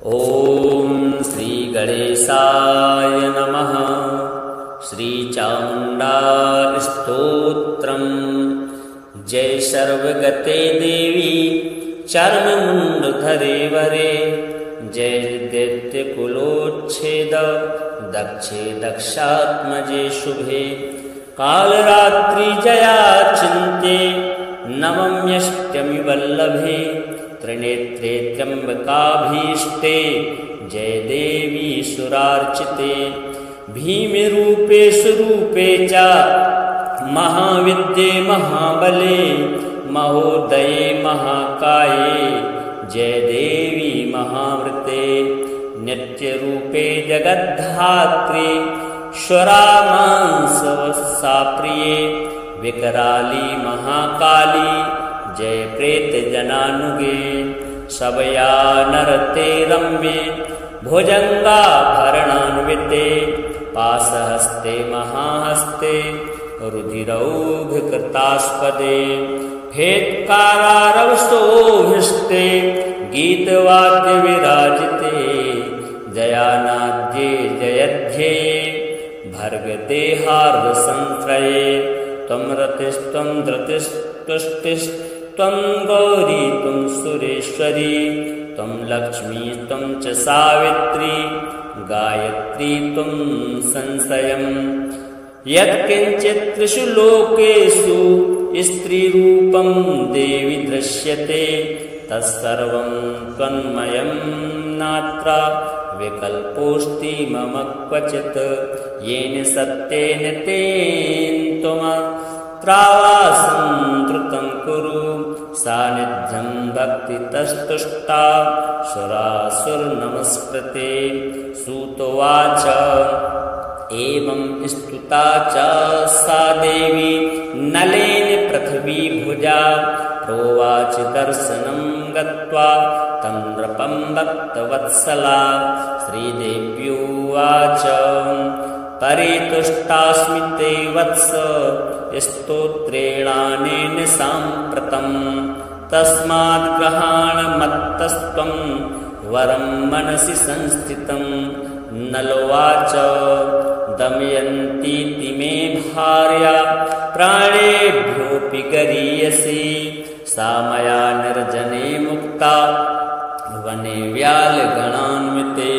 ॐ श्री गणेशाय नमः। श्रीचामुण्डा स्तोत्रम्। जय सर्वगते देवी चर्ममुण्डधरे वरे। जय दैत्यकुलोच्छेद दक्षे दक्षात्मजे शुभे। कालरात्रि जया चिन्ते नवम्यष्टमि वल्लभे। त्रिनेत्रे त्र्यम्बकाभीष्टे जय देवी सुरार्चिते। भीमरूपे स्वरूपे च महाविद्ये महाबले। महोदये महाकाये जय देवी महावृते। नित्यरूपे जगद्धात्रे स्वरामांसवत्साप्रिये। विकराली महाकाली जय प्रेत जनानुगे। शबया नरते रम्ये भुजङ्गाभरणान्विते। पाशहस्ते महाहस्ते रुधिरौघकृतास्पदे। फेत्कारारवसोभिष्टे गीतवाद्यविराजिते। जयानाद्ये जयध्यै भर्गदेहार्धसंश्रये। त्वं रतिस्त्वं धृतिस्तुष्टिस्त्वं गौरी त्वं सुरेश्वरी। त्वं लक्ष्मी त्वं च सावित्री गायत्री त्वं संशयम्। यत्किञ्चित् त्रिषु लोकेषु स्त्रीरूपं देवि दृश्यते। तत्सर्वं त्वन्मयं नात्र विकल्पोऽस्ति मम क्वचित्। येन सत्येन तेन त्वमत्रावासं धृतं कुरु। सान्निध्यं भक्तितस्तुष्टा सुरासुरनमस्कृते। सूतोवाच एवं स्तुता च सा देवी नलेन पृथ्वीभुजा। प्रोवाच दर्शनं गत्वा तं नृपं भक्तवत्सला। श्रीदेव्युवाच परितुष्टास्मि ते वत्स स्तोत्रेणानेन साम्प्रतम्। तस्मात् गृहाण मत्तस्त्वं वरं मनसि संस्थितम्। नलोवाच दमयन्तीति मे भार्या प्राणेभ्योऽपि गरीयसी। सा मया निर्जने मुक्ता वने व्यालगणान्विते।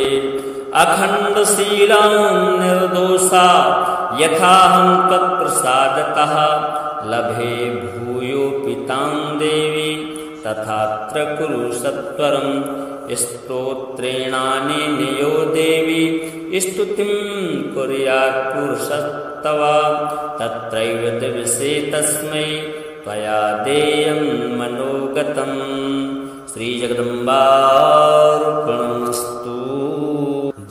अखण्डशीलां निर्दोषा यथाहं तत्प्रसादतः। लभे भूयोऽपि तां देवी तथात्र कुरु सत्वरम्। स्तोत्रेणानेन यो देवी स्तुतिं कुर्यात् पुरुषस्तव। तत्रैव दिवसे तस्मै त्वया देयं मनोगतम्। श्रीजगदम्बार्पणमस्तु।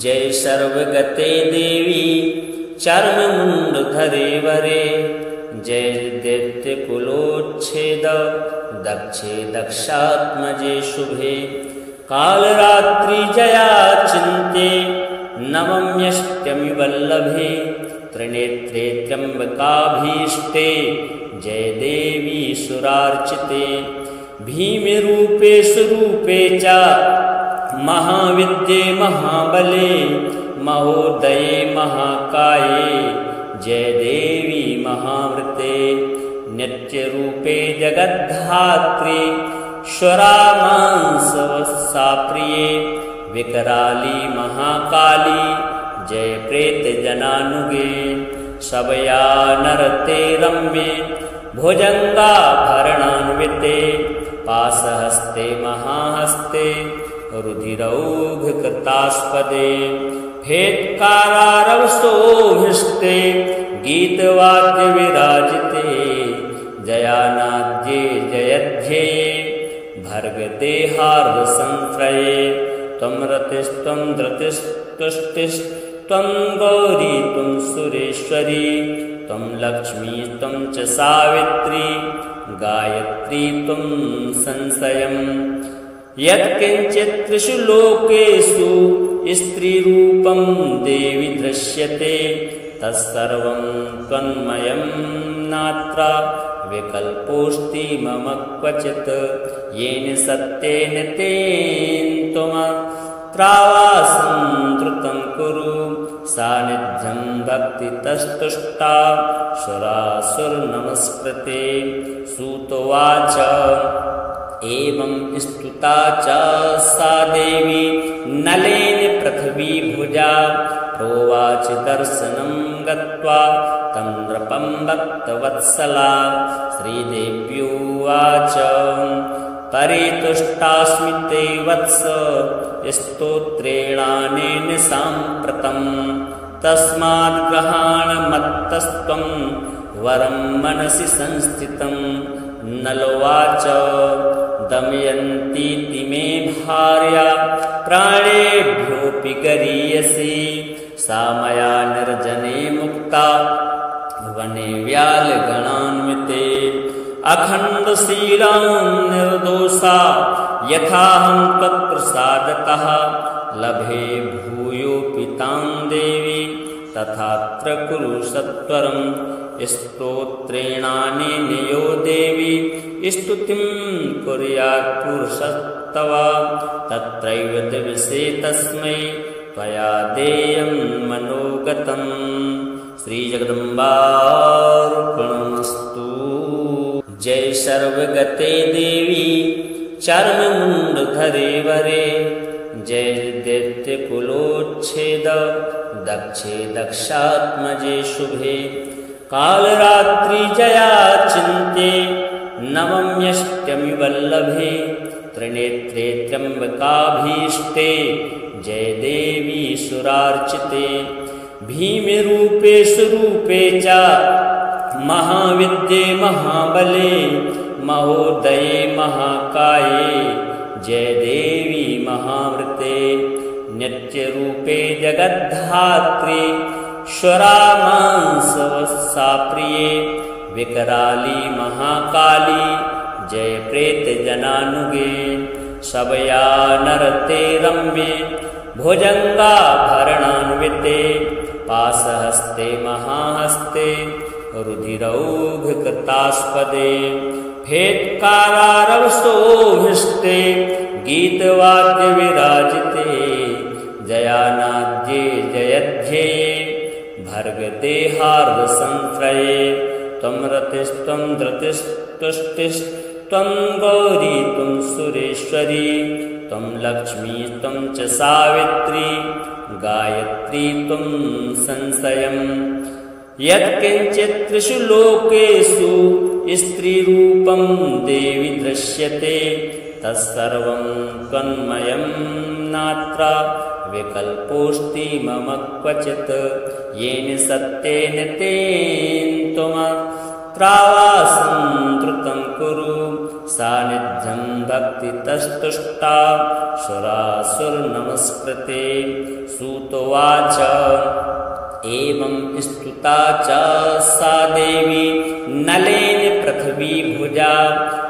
जय सर्वगते देवी चर्ममुण्डधरे वरे। जय दैत्यकुलोच्छेद दक्षे दक्षात्मजे शुभे। कालरात्रि जया चिन्ते नवम्यष्टमि वल्लभे। त्रिनेत्रे त्र्यम्बकाभीष्टे जय देवी सुरार्चिते। भीमरूपे स्वरूपे च महाविद्ये महाबले। महोदये महाकाये जय देवी महावृते। नित्यरूपे जगद्धात्रे स्वरामांसवत्साप्रिये। विकराली महाकाली जय प्रेत जनानुगे। शबया नरते रम्ये भुजङ्गाभरणान्विते। पाशहस्ते महाहस्ते रुधिरौघकृतास्पदे। फेत्कारारवसोभिष्टे गीतवाद्यविराजिते। जयानाद्ये जयध्यै भर्गदेहार्धसंश्रये। त्वं रतिस्त्वं धृतिस्तुष्टिस्त्वं गौरी त्वं सुरेश्वरी। त्वं लक्ष्मी त्वं च सावित्री गायत्री त्वं संशयम्। यत्किञ्चित् त्रिषु लोकेषु स्त्रीरूपं देवि दृश्यते। तत्सर्वं त्वन्मयं नात्र विकल्पोऽस्ति मम क्वचित्। येन सत्येन तेन त्वमत्रावासं त्रावासं धृतं कुरु सानिध्यं भक्तितस्तुष्टा सुरासुरनमस्कृते। सूतोवाच एवं स्तुता च सा देवी नलेन पृथ्वीभुजा प्रोवाच दर्शनं गत्वा तं नृपं भक्तवत्सला। श्रीदेव्युवाच परितुष्टास्मि ते वत्स स्तोत्रेणानेन साम्प्रतं तस्माद् ग्रहाणमत्तस्त्वं वरं मनसि संस्थितं। नलोवाच दमयन्तीति मे भार्या प्राणेभ्योऽपि गरीयसी सा मया निर्जने मुक्ता वने व्यालगणान्विते। अखण्डशीलां निर्दोषा यथाहं त्वत्प्रसादतः लभे भूयोऽपि तां देवी तथात्र कुरु सत्वरम्। स्तोत्रेणानेन यो देवी स्तुतिं कुर्यात् पुरुषस्तव तत्रैव दिवसे तस्मै त्वया देयं मनोगतम्। श्रीजगदम्बार्पणमस्तु। जय सर्वगते देवी चर्ममुण्डधरे वरे जय दैत्यकुलोच्छेद दक्षे दक्षात्मजे शुभे। कालरात्रि जया चिन्ते नवम्यष्टमि वल्लभे त्रिनेत्रे त्र्यम्बकाभीष्टे जय देवी सुरार्चिते। भीमरूपे स्वरूपे च महाविद्ये महाबले महोदये महाकाये जय देवी महावृते। नित्यरूपे जगद्धात्री स्वरामांसवत्सा प्रिये विकराली महाकाली जय प्रेत जनानुगे। शबया नरते रम्ये भुजङ्गाभरणान्विते पाशहस्ते महाहस्ते रुधिरौघकृतास्पदे भेत्कारारवशोभिष्टे गीतवाद्यविराजिते जयानाद्ये जयध्येये भर्गदेहार्धसंश्रये। त्वं रतिस्त्वं धृतिस्तुष्टिस्त्वं गौरी त्वं सुरेश्वरी त्वं लक्ष्मी त्वं च सावित्री गायत्री त्वं संशयम्। यत्किञ्चित् त्रिषु लोकेषु स्त्रीरूपं देवि दृश्यते तत्सर्वं त्वन्मयं नात्र विकल्पोऽस्ति मम क्वचित्। येन सत्येन तेन त्वमत्रावासं धृतं कुरु सानिध्यं भक्तितस्तुष्टा सुरासुरनमस्कृते। सूतोवाच एवं स्तुता च सा देवी नलेन पृथ्वीभुजा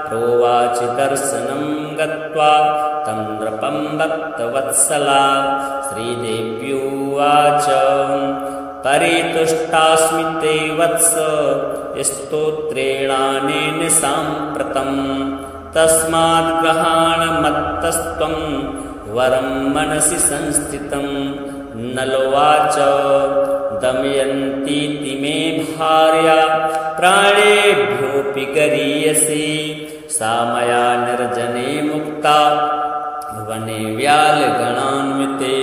प्रोवाच दर्शनं गत्वा तं नृपं भक्तवत्सला। श्रीदेव्युवाच परितुष्टास्मि ते वत्स स्तोत्रेणानेन साम्प्रतं तस्माद् ग्रहाणमत्तस्त्वं वरं मनसि संस्थितं। नलोवाच दमयन्तीति मे भार्या प्राणेभ्योऽपि गरीयसी सा मया निर्जने मुक्ता वने व्यालगणान्विते।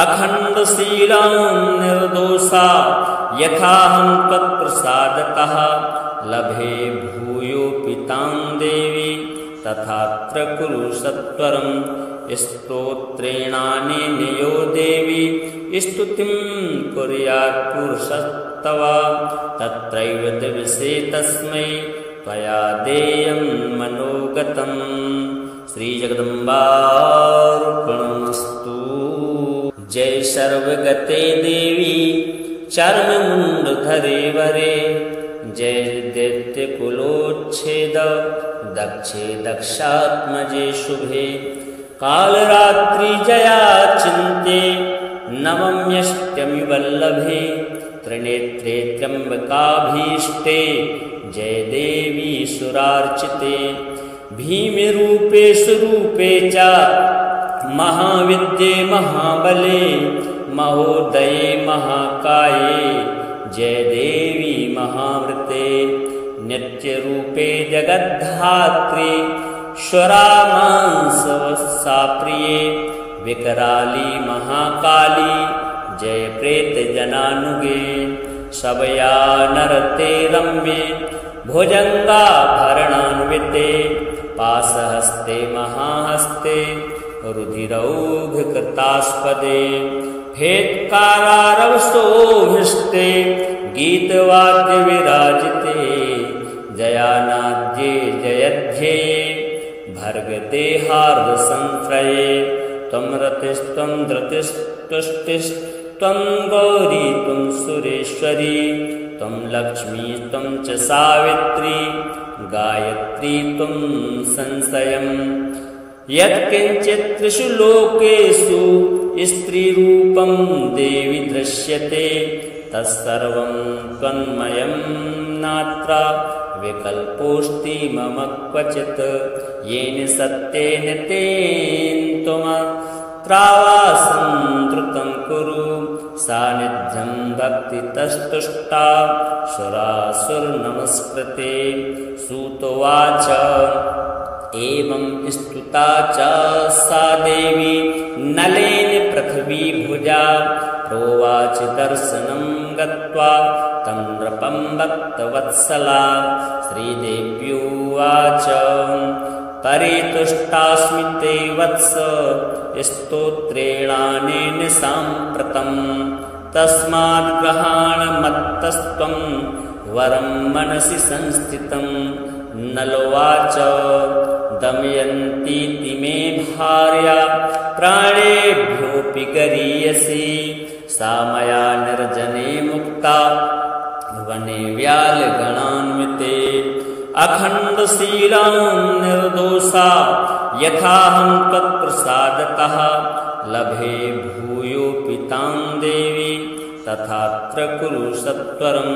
अखण्डशीलां निर्दोषा यथाहं त्वत्प्रसादतः लभे भूयोऽपि तां देवी तथात्र कुरु सत्वरम्। स्तोत्रेणानेन यो देवी स्तुतिं कुर्यात् पुरुषस्तव तत्रैव दिवसे तस्मै त्वया देयं मनोगतम्। श्रीजगदम्बार्पणमस्तु। जय सर्वगते देवी चर्ममुण्डधरे वरे जय दैत्यकुलोच्छेद दक्षे दक्षात्मजे शुभे। कालरात्रि जया चिन्ते नवम्यष्टमि वल्लभे त्रिनेत्रे त्र्यम्बकाभीष्टे जय देवी सुरार्चिते। भीमरूपे स्वरूपे च महाविद्ये महाबले महोदये महाकाये जय देवी महावृते नित्यरूपे जगद्धात्रे श्वरामांसवसा प्रिये विकराली महाकाली जय प्रेत जनानुगे शबया नरते रम्ये भुजङ्गाभरणान्विते पाशहस्ते महाहस्ते रुधिरौघकृतास्पदे हेत्कारारवसोऽभिष्टे गीतवाद्यविराजिते जयानाद्ये जयध्येये भर्गदेहार्धसंश्रये त्वं रतिस्त्वं धृतिस्तुष्टिस्त्वं गौरी त्वं सुरेश्वरी त्वं लक्ष्मी त्वं च सावित्री गायत्री त्वं संशयम् यत्किञ्चित् त्रिषु लोकेषु स्त्रीरूपं देवि दृश्यते तत्सर्वं त्वन्मयं नात्र विकल्पोऽस्ति मम क्वचित् येन सत्येन तेन त्वमत्रावासं धृतं कुरु सान्निध्यं भक्तितस्तुष्टा सुरासुरनमस्कृते सूतोवाच एवं स्तुता च सा देवी नलेन पृथ्वी भुजा प्रोवाच दर्शनं गत्वा तं नृपं भक्तवत्सला श्रीदेव्युवाच परितुष्टास्मि ते वत्स स्तोत्रेणानेन साम्प्रतं तस्मात् ग्रहाणमत्तस्त्वं वरं मनसि संस्थितं नलोवाच दमयन्तीति मे भार्या प्राणेभ्योऽपि गरीयसी सा मया निर्जने मुक्ता वने व्यालगणान्विते अखण्डशीलां निर्दोषा यथाहं त्वत्प्रसादतः लभे भूयोऽपि तां देवी तथात्र कुरु सत्वरं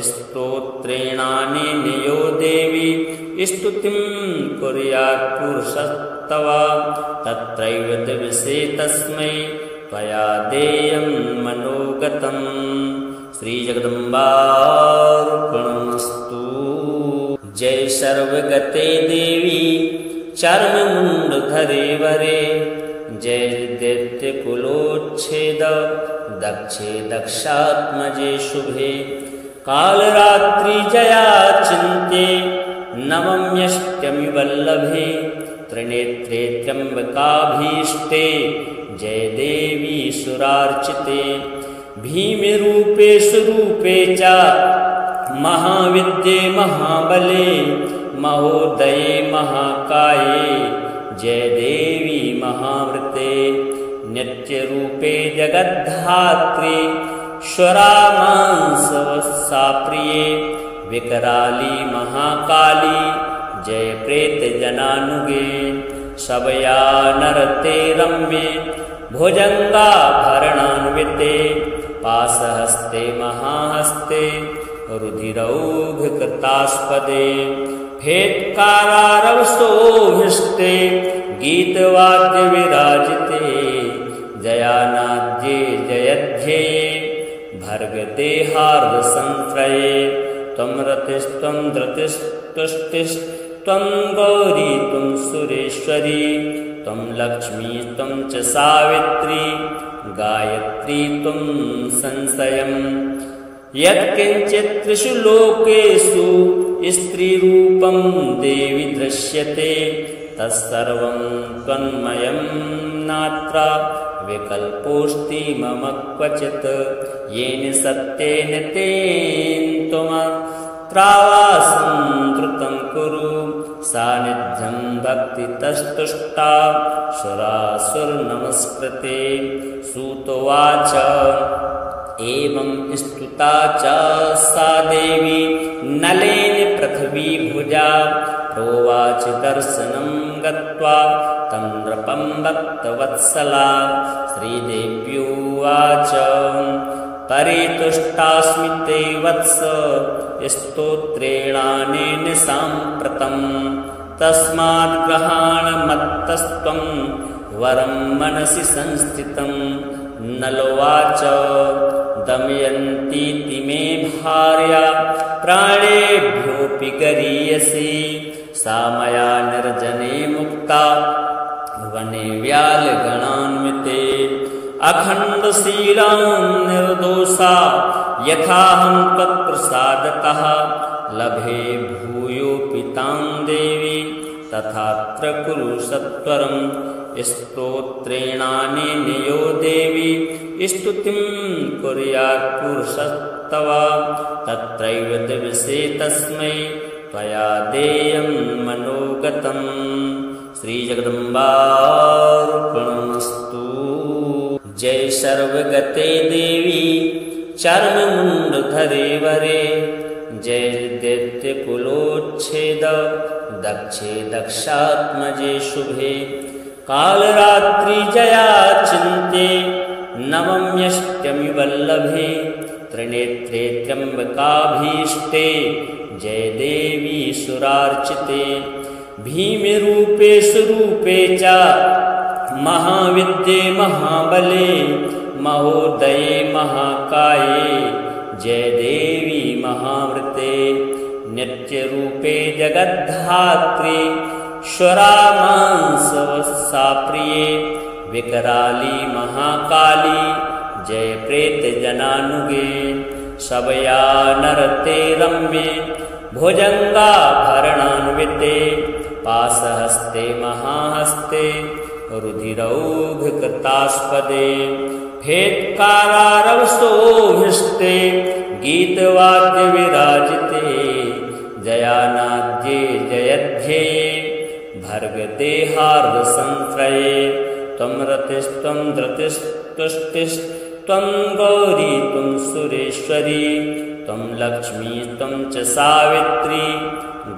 स्तोत्रेणानेन यो देवी स्तुतिं कुर्यात् पुरुषस्तव तत्रैव दिवसे तस्मै त्वया देयं मनोगतम् श्रीजगदम्बार्पणमस्तु। जय सर्वगते देवी चर्ममुण्डधरे वरे जय दैत्यकुलोच्छेद दक्षे दक्षात्मजे शुभे कालरात्रि जया चिन्ते नवम्यष्टमि वल्लभे त्रिनेत्रे त्र्यम्बकाभीष्टे जय देवी सुरार्चिते भीमरूपे स्वरूपे च महाविद्ये महाबले महोदये महाकाये जय देवी महावृते नित्यरूपे जगद्धात्रे श्वरामांसवसा प्रिये विकराली महाकाली जय प्रेत जनानुगे शबया नरते रम्ये भुजङ्गाभरणान्विते पाशहस्ते महाहस्ते रुधिरौघकृतास्पदे हेत्कारारवसोऽभिष्टे गीतवाद्यविराजिते जयानाद्ये जयध्येये भर्गदेहार्धसंश्रये त्वं रतिस्त्वं धृतिस्तुष्टिस्त्वं गौरी त्वं सुरेश्वरी त्वं लक्ष्मी त्वं च सावित्री गायत्री त्वं संशयम् यत्किञ्चित् त्रिषु लोकेषु स्त्रीरूपं देवि दृश्यते तत्सर्वं त्वन्मयं नात्र विकल्पोऽस्ति मम क्वचित् येन सत्येन तेन त्वमत्रावासं धृतं कुरु सान्निध्यं भक्तितस्तुष्टा सुरासुरनमस्कृते सूतोवाच एवं स्तुता च सा देवी नलेन पृथ्वी भुजा प्रोवाच दर्शनं गत्वा तं नृपं भक्तवत्सला श्रीदेव्युवाच परितुष्टास्मि ते वत्स स्तोत्रेणानेन साम्प्रतं तस्मात् ग्रहाणमत्तस्त्वं वरं मनसि संस्थितं नलोवाच दमयन्तीति मे भार्या प्राणेभ्योऽपि गरीयसी सा मया निर्जने मुक्ता वने व्यालगणान्विते अखण्डशीलां निर्दोषा यथाहं तत्प्रसादतः लभे भूयोऽपि तां देवी तथात्र कुरु सत्वरं स्तोत्रेणानेनयो देवी स्तुतिं कुर्यात् पुरुषस्तव तत्रैव दिवसे तस्मै त्वया देयं मनोगतम्। श्रीजगदम्बार्पणमस्तु। जय सर्वगते देवी चर्ममुण्डधरे वरे जय दैत्यकुलोच्छेद दक्षे दक्षात्मजे शुभे कालरात्रि जया चिन्ते नवम्यष्टमि वल्लभे त्रिनेत्रे त्र्यम्बकाभीष्टे जय देवी सुरार्चिते भीमरूपे स्वरूपे च महाविद्ये महाबले महोदये महाकाये जय देवी महावृते नित्यरूपे जगद्धात्रे श्वरामांसवत्सा प्रिये विकराली महाकाली जय प्रेत जनानुगे शबया नरते रम्ये भुजङ्गाभरणान्विते पाशहस्ते महाहस्ते रुधिरौघकृतास्पदे भेत्कारारवसोभिष्टे गीतवाद्यविराजिते जयानाद्ये जयध्येये भर्गदेहार्धसंश्रये त्वं रतिस्त्वं धृतिस्तुष्टिस्त्वं गौरी त्वं सुरेश्वरी त्वं लक्ष्मी त्वं च सावित्री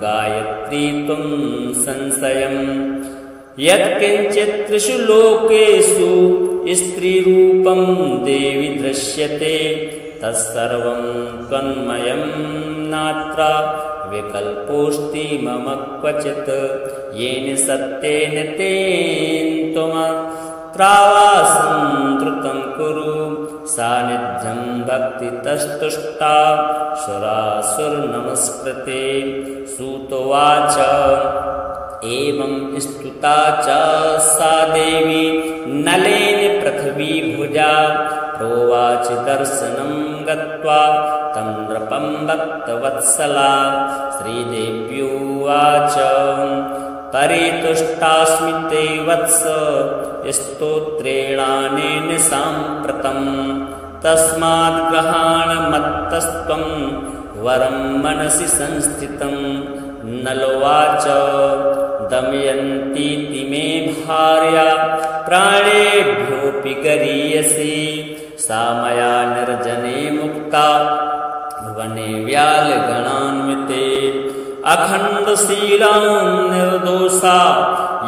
गायत्री त्वं संशयम् यत्किञ्चित् त्रिषु लोकेषु स्त्रीरूपं देवि दृश्यते तत्सर्वं त्वन्मयं नात्र विकल्पोऽस्ति मम क्वचित् येन सत्येन तेन त्वमत्रावासं धृतं कुरु सान्निध्यं भक्तितस्तुष्टा सुरासुरनमस्कृते सूतोवाच एवं स्तुता च सा देवी नलेन पृथ्वी भुजा प्रोवाच दर्शनं गत्वा तं नृपं भक्तवत्सला श्रीदेव्युवाच परितुष्टास्मि ते वत्स स्तोत्रेणानेन साम्प्रतं तस्मात् ग्रहाणमत्तस्त्वं वरं मनसि संस्थितं नलोवाच दमयन्तीति मे भार्या प्राणेभ्योऽपि गरीयसी सा मया निर्जने मुक्ता वने व्यालगणान्विते अखण्डशीलां निर्दोषा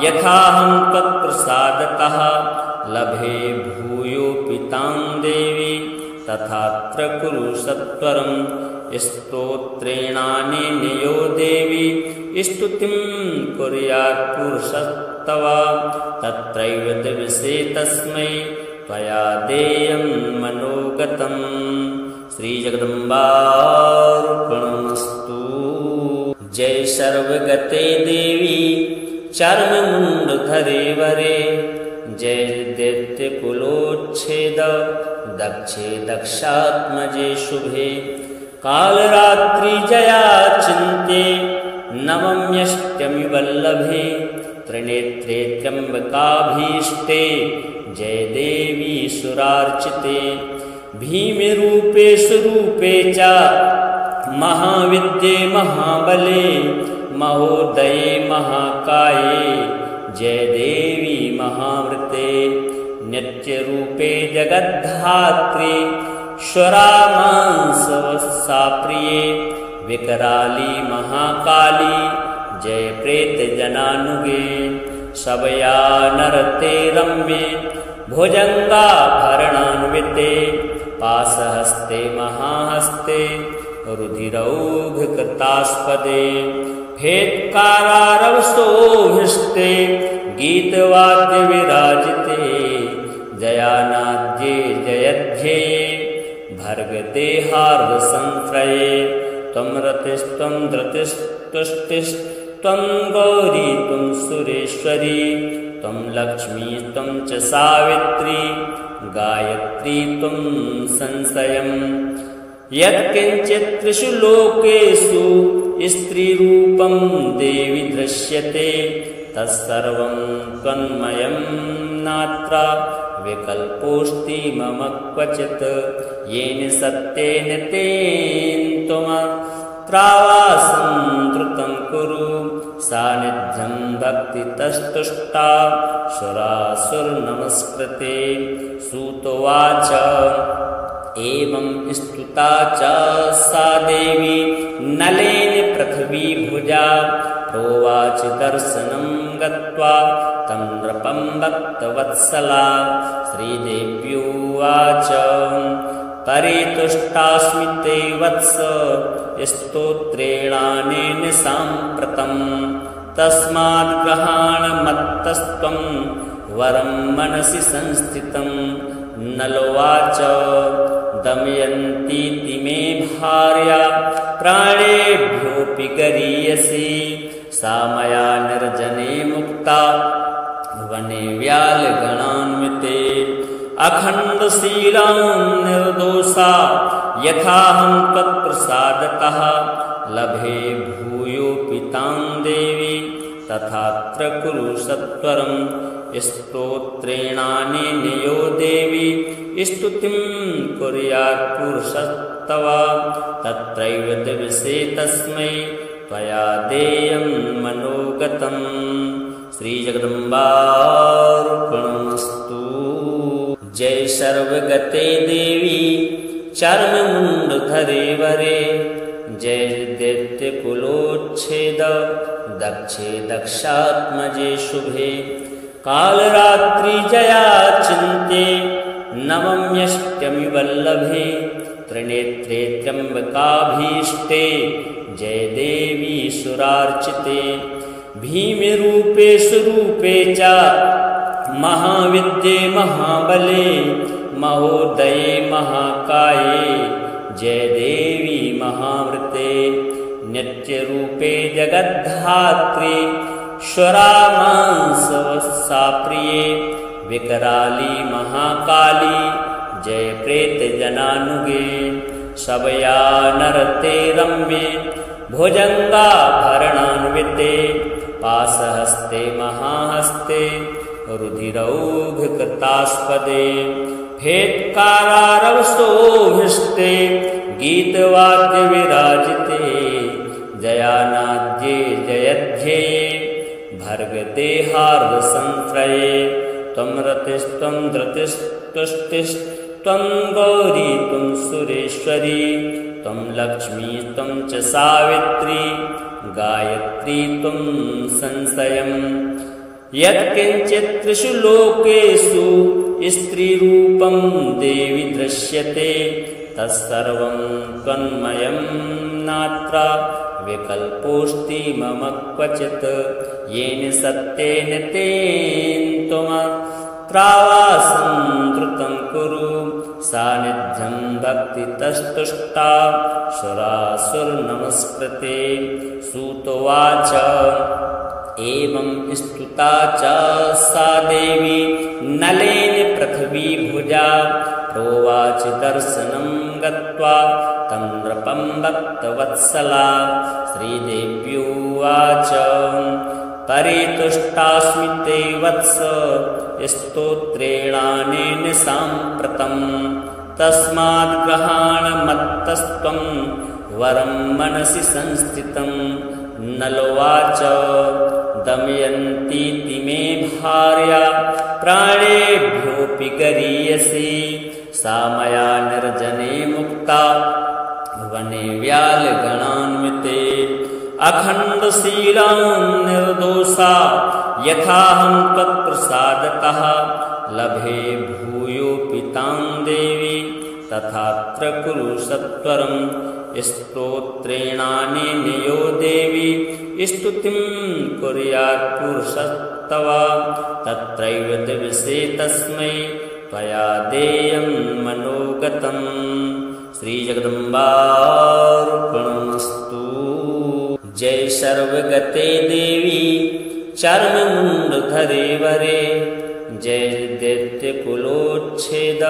यथाहं तत्प्रसादतः लभे भूयोऽपि तां देवी तथात्र कुरु सत्वरं स्तोत्रेणानेनयो देवी स्तुतिं कुर्यात् पुरुषस्तव तत्रैव दिवसे तस्मै त्वया देयं मनोगतम्। श्रीजगदम्बार्पणमस्तु। जय सर्वगते देवी चर्ममुण्डधरे वरे जय दैत्यकुलोच्छेद दक्षे दक्षात्मजे शुभे कालरात्रि जया चिन्ते नवम्यष्टमि वल्लभे त्रिनेत्रे त्र्यम्बकाभीष्टे जय देवी सुरार्चिते भीमरूपे स्वरूपे च महाविद्ये महाबले महोदये महाकाये जय देवी महावृते नित्यरूपे जगद्धात्रे श्वरामांसवत्सा प्रिये विकराली महाकाली जय प्रेत जनानुगे शबया नरते रम्ये भुजङ्गाभरणान्विते पाशहस्ते महाहस्ते रुधिरौघकृतास्पदे भेत्कारारवसोभिष्टे गीतवाद्यविराजिते जयानाद्ये जयध्यै भर्गते हार्दसंश्रये त्वं रतिस्त्वं धृतिस्तुष्टिस्त्वं गौरी त्वं सुरेश्वरी त्वं लक्ष्मी त्वं च सावित्री गायत्री त्वं संशयम् यत्किञ्चित् त्रिषु लोकेषु स्त्रीरूपं देवि दृश्यते तत्सर्वं त्वन्मयं नात्र विकल्पोऽस्ति मम क्वचित् येन सत्येन तेन त्वमत्रावासं धृतं कुरु सान्निध्यं भक्तितस्तुष्टा सुरासुरनमस्कृते सूतोवाच एवं स्तुता च सा देवी नलेन पृथ्वीभुजा प्रोवाच दर्शनं गत्वा तं नृपं भक्तवत्सला श्रीदेव्युवाच परितुष्टास्मि ते वत्स स्तोत्रेणानेन साम्प्रतं तस्माद् ग्रहाणमत्तस्त्वं वरं मनसि संस्थितं नलोवाच दमयन्तीति मे भार्या प्राणेभ्योऽपि गरीयसी सा मया निर्जने मुक्ता वने व्यालगणान्विते अखण्डशीलां निर्दोषा यथाहं तत्प्रसादतः लभे भूयोऽपि तां देवी तथात्र कुरु सत्वरम् स्तोत्रेणानेन यो देवी स्तुतिं कुर्यात् पुरुषस्तव तत्रैव दिवसे तस्मै त्वया देयं मनोगतम्। श्रीजगदम्बार्पणमस्तु। जय सर्वगते देवी चर्ममुण्डधरे वरे जय दैत्यकुलोच्छेद दक्षे दक्षात्मजे शुभे कालरात्रि जया चिन्ते नवम्यष्टमि वल्लभे त्रिनेत्रे त्र्यम्बकाभीष्टे जय देवी सुरार्चिते भीमरूपे स्वरूपे च महाविद्ये महाबले महोदये महाकाये जय देवी महावृते नित्यरूपे जगद्धात्री स्वरामांसवत्साप्रिये विकराली महाकाली जय प्रेत जनानुगे शबया नरते रम्ये भुजङ्गाभरणान्विते पाशहस्ते महाहस्ते रुधिरौघकृतास्पदे फेत्कारारवशोभिष्टे गीतवाद्यविराजिते जयानाद्ये जयध्यै भर्गते हार्दसंश्रये त्वं रतिस्त्वं धृतिस्तुष्टिस्त्वं गौरी त्वं सुरेश्वरी त्वं लक्ष्मी त्वं च सावित्री गायत्री त्वं संशयम् यत्किञ्चित् त्रिषु लोकेषु स्त्रीरूपं देवि दृश्यते तत्सर्वं त्वन्मयं नात्र विकल्पोऽस्ति मम क्वचित् येन सत्येन तेन त्वमत्रावासं धृतं कुरु सान्निध्यं भक्तितस्तुष्टा सुरासुरनमस्कृते सूतोवाच एवं स्तुता च सा देवी नलेन पृथ्वीभुजा प्रोवाच दर्शनं गत्वा तं नृपं भक्तवत्सला श्रीदेव्युवाच परितुष्टास्मि ते वत्स स्तोत्रेणानेन साम्प्रतं तस्माद् ग्रहाणमत्तस्त्वं वरं मनसि संस्थितं नलोवाच दमयन्तीति मे भार्या प्राणेभ्योऽपि गरीयसी सा मया निर्जने मुक्ता वने व्यालगणान्विते अखण्डशीलां निर्दोषा यथाहं त्वत्प्रसादतः लभे भूयोऽपि तां देवी तथात्र कुरु सत्वरम् स्तोत्रेणानेन यो देवी स्तुतिं कुर्यात् पुरुषस्तव पुरुषस्तव तत्रैव दिवसे तस्मै त्वया देयं मनोगतम्। श्रीजगदम्बार्पणमस्तु। जय सर्वगते देवी चर्ममुण्डधरे वरे, जय दैत्यकुलोच्छेद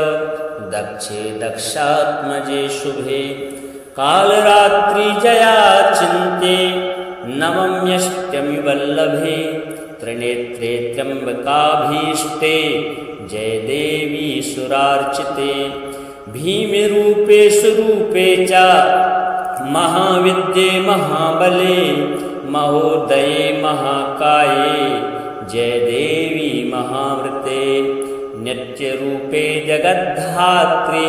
दक्षे दक्षात्मजे शुभे, कालरात्रि जया चिन्ते नवम्यष्टमि वल्लभे, त्रिनेत्रे त्र्यम्बकाभीष्टे जय देवी सुरार्चिते, भीमरूपे स्वरूपे च महाविद्ये महाबले, महोदये महाकाये जय देवी महावृते, नित्यरूपे जगद्धात्रे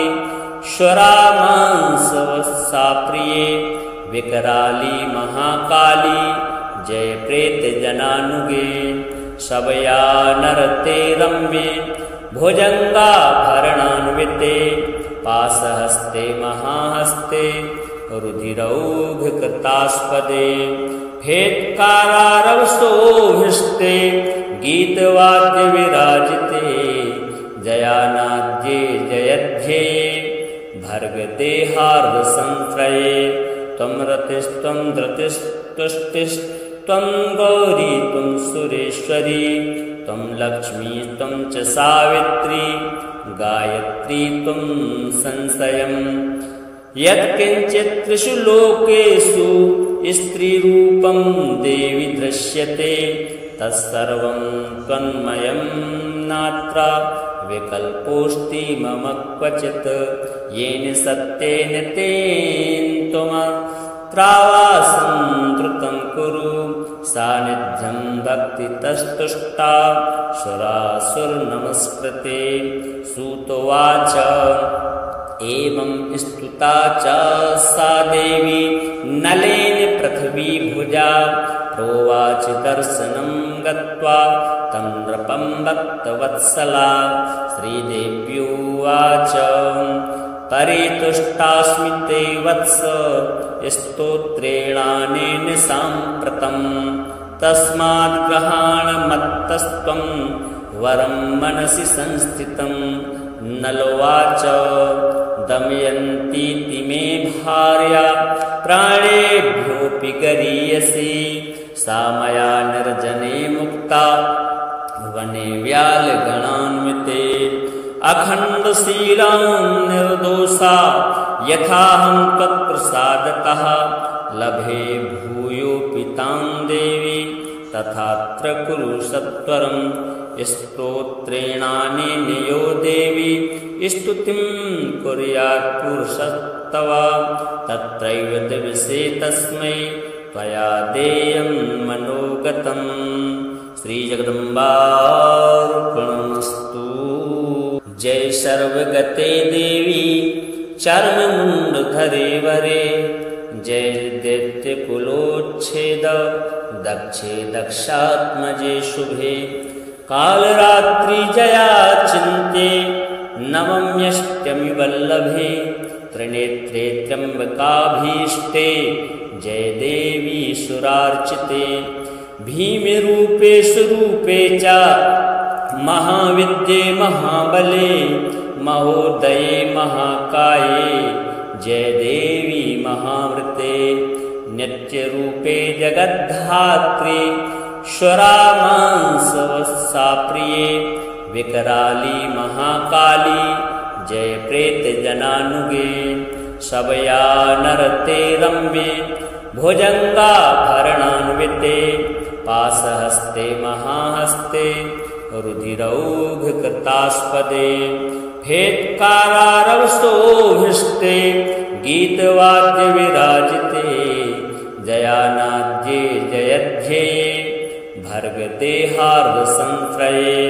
स्वरामांसवत्सा प्रिये, विकराली महाकाली जय प्रेत जनानुगे, शबया नरते रम्ये भुजङ्गाभरणान्विते, पाशहस्ते महाहस्ते रुधिरौघकृतास्पदे, फेत्कारारवसोभिष्टे गीतवाद्यविराजिते, जयानाद्ये जयध्येये भर्गदेहार्धसंश्रये, त्वं रतिस्त्वं धृतिस्तुष्टिस्त्वं गौरी त्वं सुरेश्वरी, त्वं लक्ष्मी त्वं च सावित्री, गायत्री त्वं संशयम्। यत्किञ्चित् त्रिषु लोकेषु स्त्रीरूपं देवि दृश्यते, तत्सर्वं त्वन्मयं नात्र विकल्पोऽस्ति मम क्वचित्, येन सत्येन तेन त्वमत्रावासं धृतं कुरु, सान्निध्यं भक्तितस्तुष्टा सुरासुरनमस्कृते। सूतोवाच एवं स्तुता च सा देवी नलेन पृथ्वीभुजा, प्रोवाच दर्शनं गत्वा तं नृपं भक्तवत्सला। श्रीदेव्युवाच परितुष्टास्मि ते वत्स स्तोत्रेणानेन साम्प्रतं, तस्माद् गृहाण मत्तस्त्वं वरं मनसि संस्थितं। नलोवाच दमयन्तीति मे भार्या प्राणेभ्योऽपि गरीयसी, सा मया निर्जने मुक्ता वने व्यालगणान्विते, अखण्डशीलां निर्दोषा यथाहं तत्प्रसादतः, लभे भूयोऽपि तां देवी तथात्र कुरु सत्वरम्। स्तोत्रेणानेन यो देवी स्तुतिं कुर्यात् पुरुषस्तव, तत्रैव दिवसे तस्मै त्वया देयं मनोगतम्। श्रीजगदम्बार्पणमस्तु। जय सर्वगते देवी चर्ममुण्डधरे वरे, जय दैत्यकुलोच्छेद दक्षे दक्षात्मजे शुभे, कालरात्रि जया चिन्ते नवम्यष्टमि वल्लभे, त्रिनेत्रे त्र्यम्बकाभीष्टे जय देवी सुरार्चिते, भीमरूपे स्वरूपे च महाविद्ये महाबले, महोदये महाकाये जय देवी महावृते, नित्यरूपे जगद्धात्रे स्वरामांसवत्सा प्रिये, विकराली महाकाली जय प्रेत जनानुगे, शबया नरते रम्ये भुजङ्गाभरणान्विते, पाशहस्ते महाहस्ते रुधिरौघकृतास्पदे, फेत्कारारवसोभिष्टे गीतवाद्यविराजिते, जयानाद्ये जयध्येये भर्गदेहार्धसंश्रये,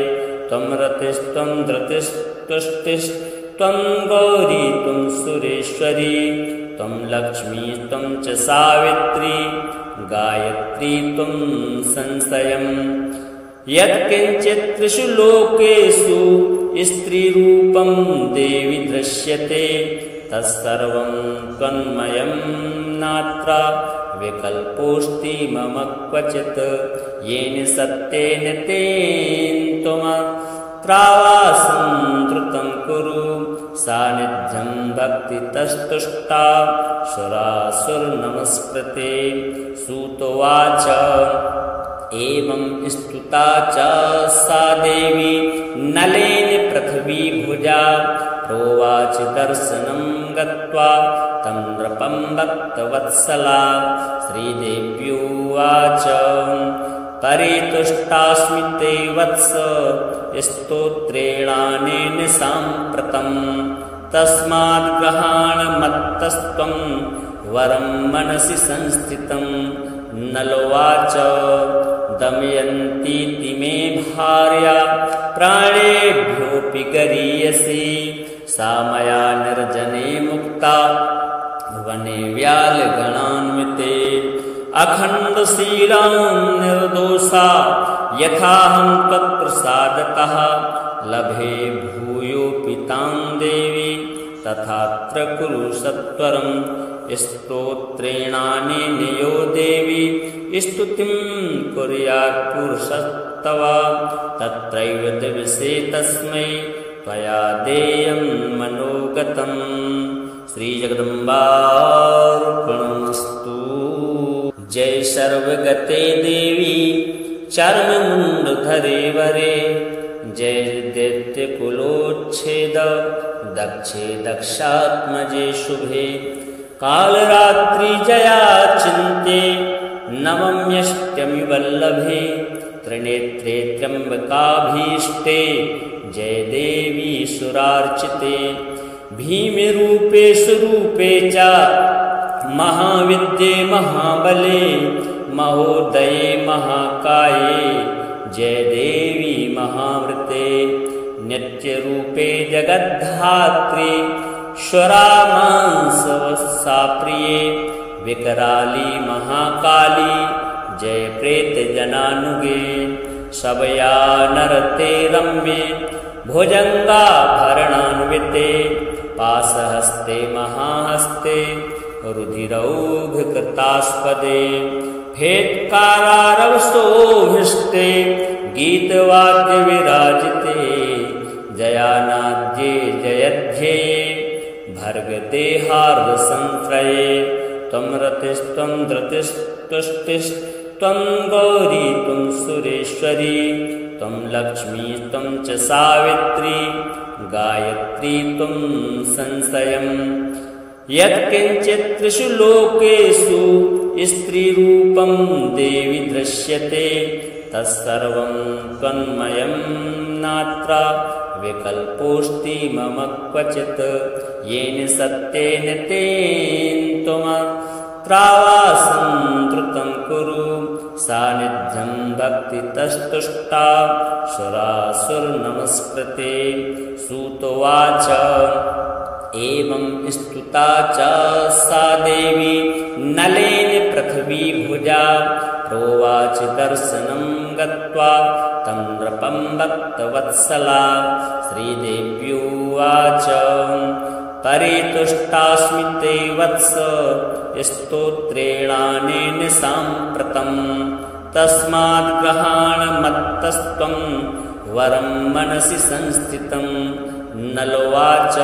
त्वं रतिस्त्वं धृतिस्तुष्टिस्त्वं गौरी त्वं सुरेश्वरी, त्वं लक्ष्मी त्वं च सावित्री, गायत्री त्वं संशयम्। यत्किञ्चित् त्रिषु लोकेषु स्त्रीरूपं देवि दृश्यते, तत्सर्वं त्वन्मयं नात्र विकल्पोऽस्ति मम क्वचित् येन सत्येन तेन त्वमत्रावासं धृतं कुरु सानिध्यं भक्तितस्तुष्टा सुरासुरनमस्कृते सूतोवाच एवं स्तुता च सा देवी नलेन पृथ्वी भुजा प्रोवाच दर्शनं गत्वा तं नृपं भक्तवत्सला श्रीदेव्युवाच परितुष्टास्मि ते वत्स स्तोत्रेणानेन साम्प्रतं तस्माद् गृहाण मत्तस्त्वं वरं मनसि संस्थितं नलोवाच दमयन्तीति मे भार्या प्राणेभ्योऽपि गरीयसी सा मया निर्जने मुक्ता वने व्यालगणान्विते अखण्डशीलां निर्दोषा यथाहं तत्प्रसादतः लभे भूयोऽपि तां देवी तथात्र कुरु सत्वरं स्तोत्रेणानेन यो देवी स्तुतिं कुर्यात् पुरुषस्तव तत्रैव दिवसे तस्मै त्वया देयं मनोगतम्। श्रीजगदम्बार्पणमस्तु। जय सर्वगते देवी चर्ममुण्डधरे वरे जय दैत्यकुलोच्छेद दक्षे दक्षात्मजे शुभे कालरात्रि जया चिन्ते नवम्यष्टमि वल्लभे त्रिनेत्रे त्र्यम्बकाभीष्टे जय देवी सुरार्चिते भीमरूपे स्वरूपे च महाविद्ये महाबले महोदये महाकाये जय देवी महावृते नित्यरूपे जगद्धात्री स्वरामांसवत्सा प्रिये विकराली महाकाली जय प्रेत जनानुगे शबया नरते रम्ये भुजङ्गाभरणान्विते पाशहस्ते महाहस्ते रुधिरौघकृतास्पदे फेत्कारारवसोऽभिष्टे गीतवाद्यविराजिते जयानाद्ये जयध्येये भर्गदेहार्धसंत्रये त्वं रतिस्त्वं धृतिस्तुष्टिस्त्वं गौरी त्वं सुरेश्वरी त्वं लक्ष्मी त्वं च सावित्री गायत्री त्वं संशयम् यत्किञ्चित् त्रिषु लोकेषु स्त्रीरूपं देवि दृश्यते तत्सर्वं त्वन्मयं नात्र विकल्पोऽस्ति मम क्वचित् येन सत्येन तेन त्वमत्रावासं धृतं कुरु सानिध्यं भक्तितस्तुष्टा सुरासुरनमस्कृते सूतोवाच एवं स्तुता च सा देवी नलेन पृथ्वी भुजा प्रोवाच दर्शनं गत्वा तं नृपं भक्तवत्सला श्रीदेव्युवाच परितुष्टास्मि ते वत्स स्तोत्रेणानेन साम्प्रतं तस्माद् गृहाण मत्तस्त्वं वरं मनसि संस्थितं नलोवाच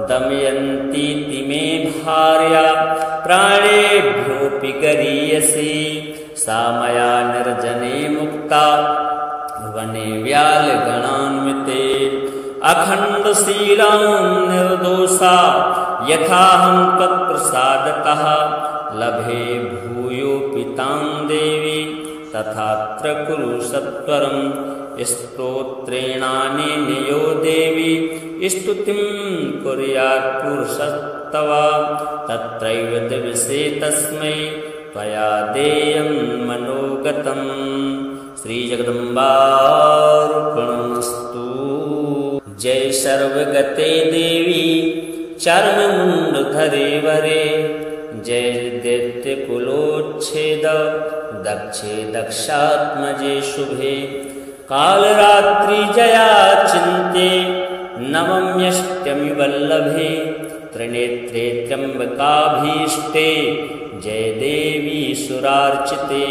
दमयन्तीति मे भार्या प्राणेभ्योऽपि गरीयसी सा मया निर्जने मुक्ता वने व्यालगणान्विते अखण्डशीलां निर्दोषा यथाहं तत्प्रसादतः लभे भूयोऽपि तां देवी तथात्र कुरु सत्वरं स्तोत्रेणानेन यो देवी स्तुतिं कुर्यात् पुरुषस्तव तत्रैव दिवसे तस्मै त्वया देयं मनोगतम्। श्रीजगदम्बार्पणमस्तु। जय सर्वगते देवी चर्ममुण्डधरे वरे जय दैत्यकुलोच्छेद दक्षे दक्षात्मजे शुभे कालरात्रि जया चिन्ते नवम्यष्टमि वल्लभे त्रिनेत्रे त्र्यम्बकाभीष्टे जय देवी सुरार्चिते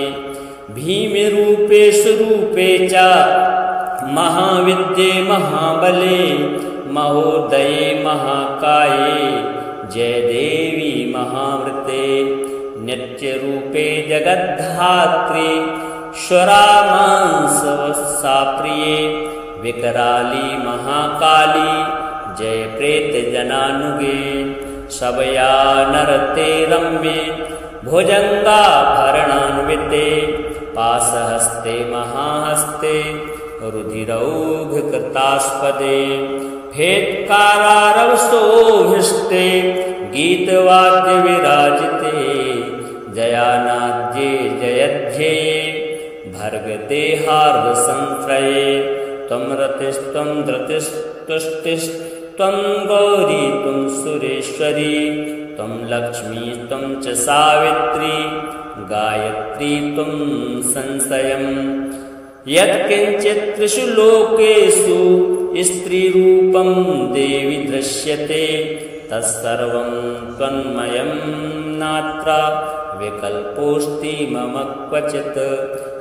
भीमरूपे स्वरूपे च महाविद्ये महाबले महोदये महाकाये जय देवी महावृते नित्यरूपे जगद्धात्री श्वरामांसवत्सा प्रिये विकराली महाकाली जय प्रेत जनानुगे शबया नरते रम्ये भुजङ्गाभरणान्विते पाशहस्ते महाहस्ते रुधिरौघकृतास्पदे फेत्कारारवसोऽभिष्टे गीतवाद्यविराजिते जयानाद्ये जयध्येये भर्गदेहार्धसंश्रये त्वं रतिस्त्वं धृतिस्तुष्टिस्त्वं गौरी त्वं सुरेश्वरी त्वं लक्ष्मी त्वं च सावित्री गायत्री त्वं संशयम् यत्किञ्चित् त्रिषु लोकेषु स्त्रीरूपं देवि दृश्यते तत्सर्वं त्वन्मयं नात्र विकल्पोऽस्ति मम क्वचित्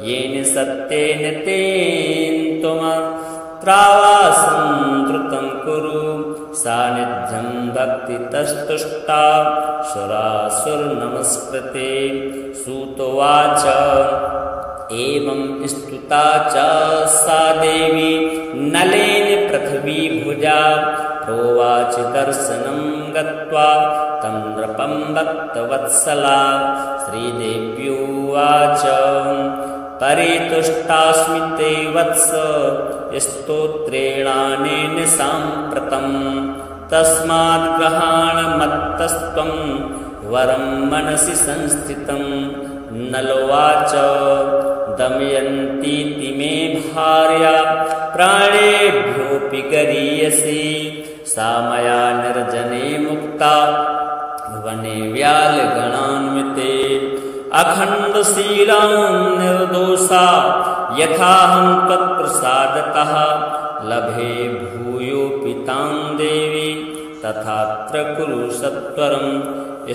येन सत्येन तेन त्वमत्रावासं धृतं कुरु सान्निध्यं भक्तितस्तुष्टा सुरासुरनमस्कृते सूतोवाच एवं स्तुता च सा देवी नलेन पृथ्वी भुजा प्रोवाच दर्शनं गत्वा तं नृपं भक्तवत्सला श्रीदेव्युवाच परितुष्टास्मि ते वत्स स्तोत्रेणानेन साम्प्रतं तस्मात् ग्रहाणमत्तस्त्वं वरं मनसि संस्थितं नलोवाच दमयन्तीति मे भार्या प्राणेभ्योऽपि गरीयसी सा मया निर्जने मुक्ता वने व्यालगणान्विते अखण्डशीलां निर्दोषा यथाहं त्वत्प्रसादतः लभे भूयोऽपि तां देवी तथात्र कुरु सत्वरम्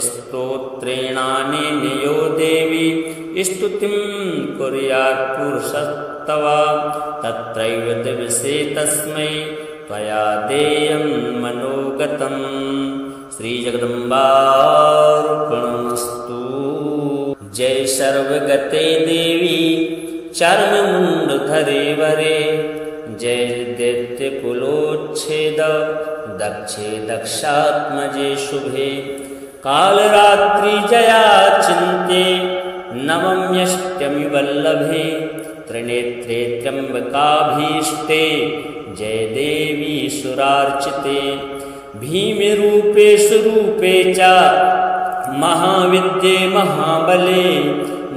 स्तोत्रेणानेन यो देवी स्तुतिं कुर्यात् पुरुषस्तव तत्रैव दिवसे तस्मै त्वया देयं मनोगतम् श्रीजगदम्बार्पणमस्तु। जय सर्वगते देवी चर्ममुण्डधरे वरे जय दैत्यकुलोच्छेद दक्षे दक्षात्मजे शुभे कालरात्रि जया चिन्ते नवम्यष्टमि वल्लभे त्रिनेत्रे त्र्यम्बकाभीष्टे जय देवी सुरार्चिते भीमरूपे स्वरूपे च महाविद्ये महाबले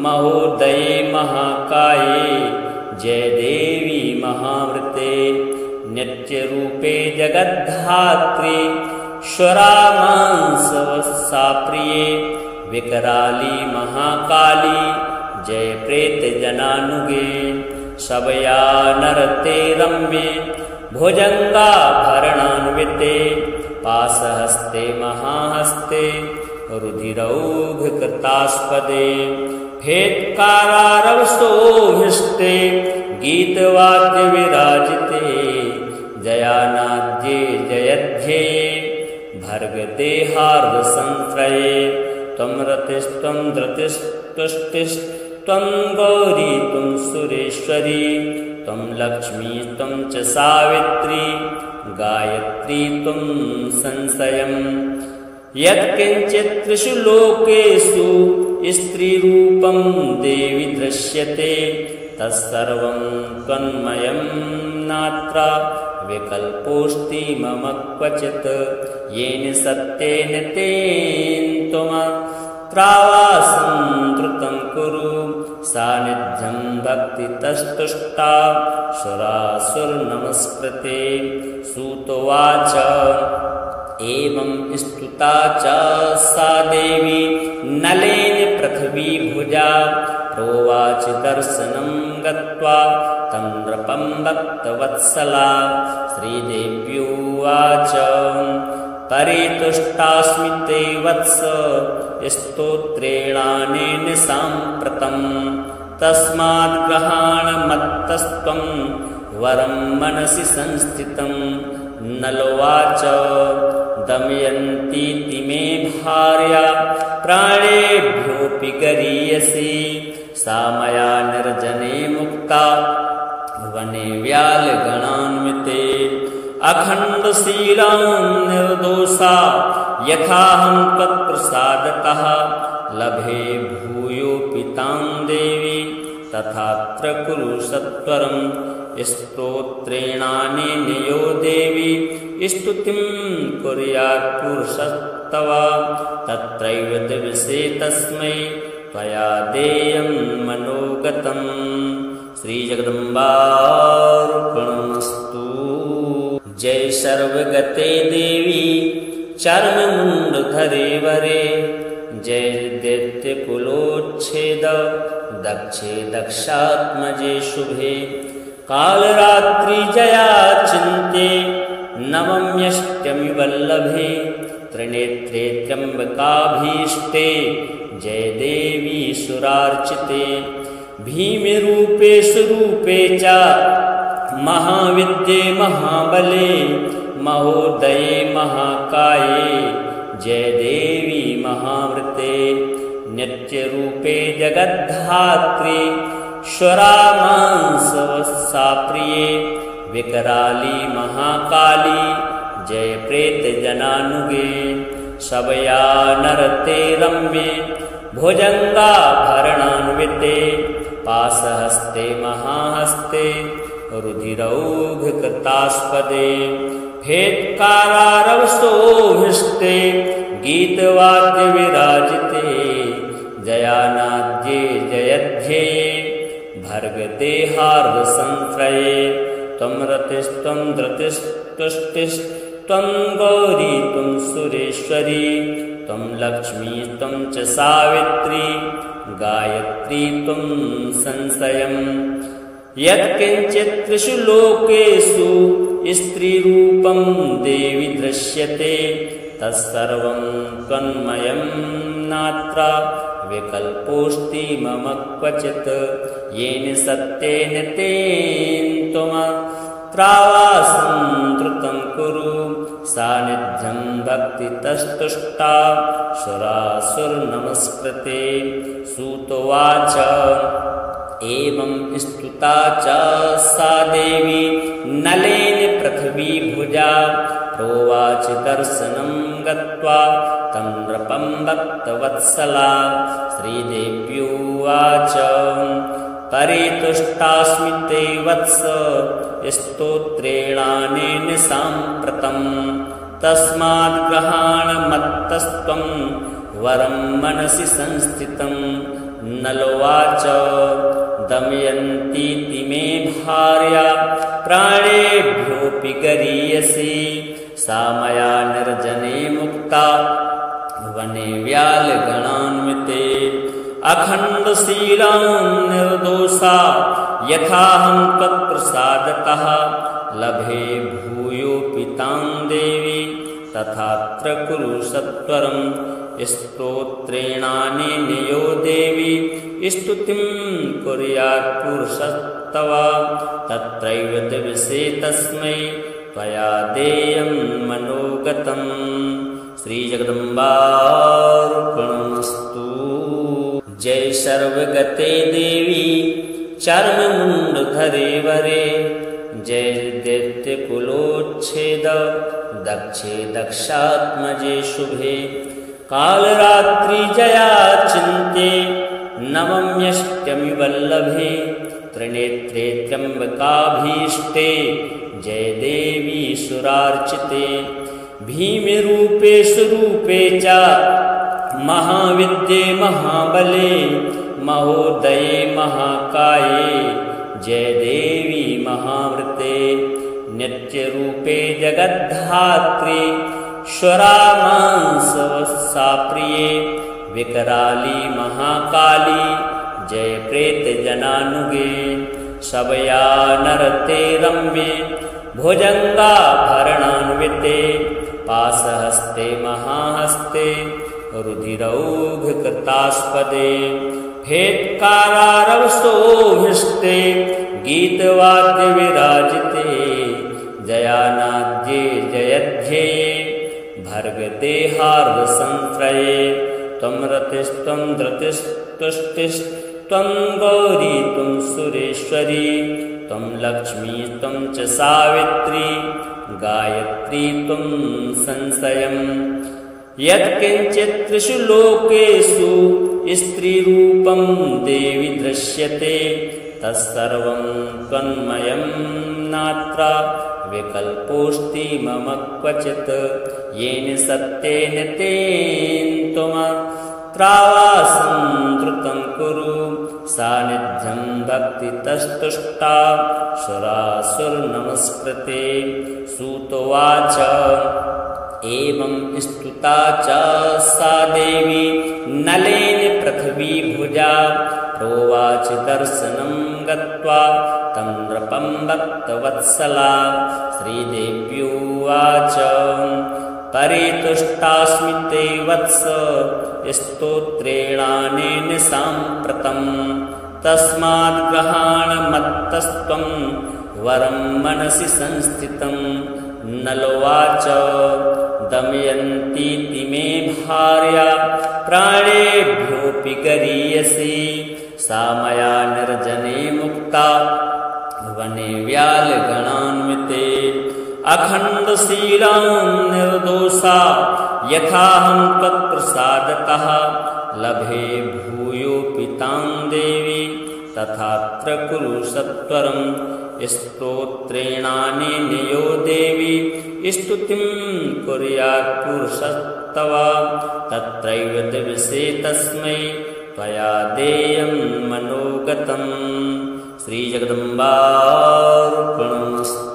महोदये महाकाये जय देवी महावृते नित्यरूपे जगद्धात्री श्वरामांसवत्सा प्रिये विकराली महाकाली जय प्रेत जनानुगे शबया नरते रम्ये भुजङ्गाभरणान्विते पाशहस्ते महाहस्ते रुधिरौघकृतास्पदे फेत्कारारवसोऽभिष्टे गीतवाद्यविराजिते जयानाद्ये जयध्येये भर्गदेहार्धसंश्रये त्वं रतिस्त्वं धृतिस्तुष्टिस्त्वं गौरी त्वं सुरेश्वरी त्वं लक्ष्मी त्वं च सावित्री गायत्री त्वं संशयम् यत्किञ्चित् त्रिषु लोकेषु स्त्रीरूपं देवि दृश्यते तत्सर्वं त्वन्मयं नात्र विकल्पोऽस्ति मम क्वचित् येन सत्येन तेन त्वमत्रावासं धृतं कुरु सान्निध्यं भक्तितस्तुष्टा सुरासुरनमस्कृते सूतोवाच एवं स्तुता च सा देवी नलेन पृथ्वी भुजा प्रोवाच दर्शनं गत्वा तं नृपं भक्तवत्सला श्रीदेव्युवाच परितुष्टास्मि ते वत्स स्तोत्रेणानेन साम्प्रतम् तस्मात् ग्रहाणमत्तस्त्वं वरं मनसि संस्थितं नलोवाच दमयन्तीति मे भार्या प्राणेभ्योऽपि गरीयसी सा मया निर्जने मुक्ता वने व्यालगणान्विते अखण्डशीलां निर्दोषा यथाहं त्वत्प्रसादतः लभे भूयोऽपि तां देवी तथात्र कुरु सत्वरम् स्तोत्रेणानेन यो देवी स्तुतिं कुर्यात् पुरुषस्तव तत्रैव दिवसे तस्मै त्वया देयं मनोगतम्। श्रीजगदम्बार्पणमस्तु। जय सर्वगते देवी चर्ममुण्डधरे वरे जय दैत्यकुलोच्छेद दक्षे दक्षात्मजे शुभे कालरात्रि जया चिन्ते नवम्यष्टमि वल्लभे त्रिनेत्रे त्र्यम्बकाभीष्टे जय देवी सुरार्चिते भीमरूपे स्वरूपे च महाविद्ये महाबले महोदये महाकाये जय देवी महावृते नित्यरूपे जगद्धात्री श्वरामांसवत्सा प्रिये विकराली महाकाली जय प्रेत जनानुगे शबया नरते रम्ये भुजङ्गाभरणान्विते पाशहस्ते महाहस्ते रुधिरौघकृतास्पदे फेत्कारारवसोभिष्टे गीतवाद्यविराजिते जयानाद्ये जयध्येये भर्गदेहार्धसंश्रये त्वं रतिस्त्वं धृतिस्तुष्टिस्त्वं गौरी त्वं सुरेश्वरी त्वं लक्ष्मी त्वं च सावित्री गायत्री त्वं संशयम् यत्किञ्चित् त्रिषु लोकेषु स्त्रीरूपं देवि दृश्यते तत्सर्वं त्वन्मयं नात्र विकल्पोऽस्ति मम क्वचित् येन सत्येन तेन त्वमत्रावासं धृतं कुरु सान्निध्यं भक्तितस्तुष्टा सुरासुरनमस्कृते। सूतोवाच एवं स्तुता च सा देवी नलेन पृथ्वी भुजा प्रोवाच दर्शनं गत्वा तं नृपं भक्तवत्सला श्रीदेव्युवाच परितुष्टास्मि ते वत्स स्तोत्रेणानेन साम्प्रतं तस्मात् ग्रहाणमत्तस्त्वं वरं मनसि संस्थितं नलोवाच दमयन्तीति मे भार्या प्राणेभ्योऽपि गरीयसी सा मया निर्जने मुक्ता वने व्यालगणान्विते अखण्डशीलां निर्दोषा यथाहं त्वत्प्रसादतः लभे भूयोऽपि तां देवी तथात्र कुरु सत्वरम् स्तोत्रेणानेन यो देवी स्तुतिं कुर्यात् पुरुषस्तव तत्रैव दिवसे तस्मै त्वया देयं मनोगतम्। श्रीजगदम्बार्पणमस्तु। जय सर्वगते देवी चर्ममुण्डधरे वरे जय दैत्यकुलोच्छेद दक्षे दक्षात्मजे शुभे कालरात्रि जया चिन्ते नवम्यष्टमि वल्लभे त्रिनेत्रे त्र्यम्बकाभीष्टे जय देवी सुरार्चिते भीमरूपे स्वरूपे च महाविद्ये महाबले महोदये महाकाये जय देवी महावृते नित्यरूपे जगद्धात्री श्वरामांसवत्सा प्रिये विकराली महाकाली जय प्रेत जनानुगे शबया नरते रम्ये भुजङ्गाभरणान्विते पाशहस्ते महाहस्ते रुधिरौघकृतास्पदे फेत्कारारवसोऽभिष्टे गीतवाद्यविराजिते जयानाद्ये जयध्येये भर्गदेहार्धसंश्रये त्वं रतिस्त्वं धृतिस्तुष्टिस्त्वं गौरी त्वं सुरेश्वरी त्वं लक्ष्मी त्वं च सावित्री गायत्री त्वं संशयम् यत्किञ्चित् त्रिषु लोकेषु स्त्रीरूपं देवि दृश्यते तत्सर्वं त्वन्मयं नात्र विकल्पोऽस्ति मम क्वचित् येन सत्येन तेन त्वमत्रावासं धृतं कुरु सान्निध्यं भक्तितस्तुष्टा सुरासुरनमस्कृते सूतोवाच एवं स्तुता च सा देवी नलेन पृथ्वीभुजा प्रोवाच दर्शनं गत्वा तं नृपं भक्तवत्सला श्रीदेव्युवाच परितुष्टास्मि ते वत्स स्तोत्रेणानेन साम्प्रतं तस्माद् ग्रहाणमत्तस्त्वं वरं मनसि संस्थितं नलोवाच दमयन्तीति मे भार्या प्राणेभ्योऽपि गरीयसी सा मया निर्जने मुक्ता वने व्यालगणान्विते अखण्डशीलां निर्दोषा यथाहं त्वत्प्रसादतः लभे भूयोऽपि तां देवी तथात्र कुरु सत्वरं स्तोत्रेणानेन यो देवी स्तुतिं कुर्यात् पुरुषस्तव तत्रैव दिवसे तस्मै त्वया देयं मनोगतं श्रीजगदम्बार्पणमस्तु।